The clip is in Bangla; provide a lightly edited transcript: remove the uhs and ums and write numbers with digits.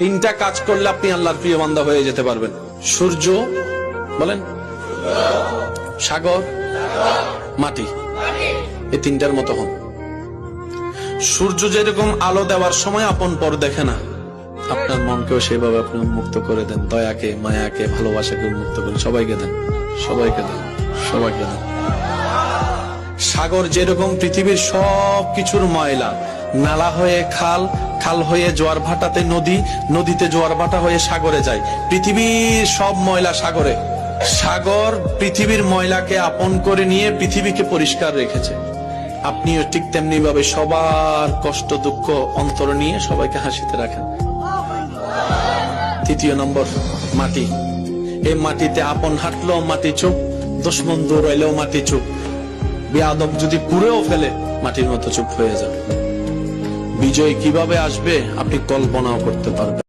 তিনটা কাজ করলে আপনি আল্লাহর প্রিয় বান্দা হয়ে যেতে পারবেন। সূর্য বলেন, সাগর, মাটি, এই তিনটার মতো হন। সূর্য যেরকম আলো দেওয়ার সময় আপন পর দেখে না, আপনার মনকেও সেভাবে আপনি উন্মুক্ত করে দেন। দয়াকে, মায়াকে, ভালোবাসাকে উন্মুক্ত করে সবাইকে দেন, সবাইকে দেন, সবাইকে দেন। সাগর যেরকম পৃথিবীর সব কিছুর ময়লা, নালা হয়ে খাল, খাল হয়ে জোয়ার ভাটাতে নদী, নদীতে জোয়ার ভাটা হয়ে সাগরে যায়। পৃথিবীর সব ময়লা সাগরে। সাগর পৃথিবীর ময়লাকে আপন করে নিয়ে পৃথিবীকে পরিষ্কার রেখেছে। আপনিও ঠিক তেমনি ভাবে সবার কষ্ট দুঃখ অন্তর নিয়ে সবাইকে হাসিতে রাখেন। তৃতীয় নম্বর, মাটি। এই মাটিতে আপন হাঁটলেও মাটি চুপ, দুশমন দূর হইলেও মাটি চুপ, বেয়াদব যদি পুড়েও ফেলে মাটির মতো চুপ হয়ে যাবে। বিজয় কিভাবে আসবে আপনি কল্পনাও করতে পারবেন।